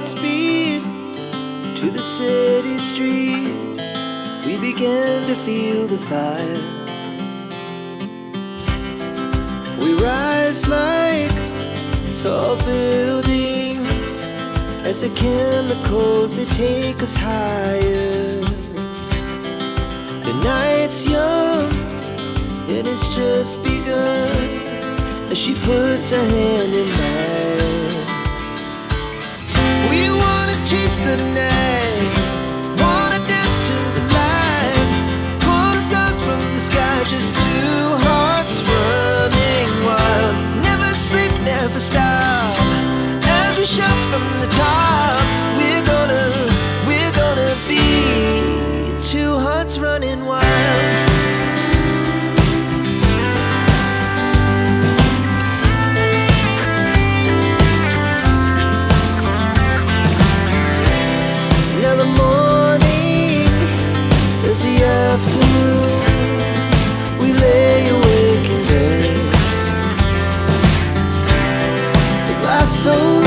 at speed to the city streets. We began to feel the fire. We rise like tall buildings as the chemicals, they take us higher. The night's young, it has just begun, as she puts her hand in mine. We wanna chase the night, wanna dance to the light, pull the stars from the sky, just two hearts running wild. Never sleep, never stop, as we shout from the top. We're gonna be two hearts running wild. Now the morning is the afternoon. We lay awake in bed, the glass so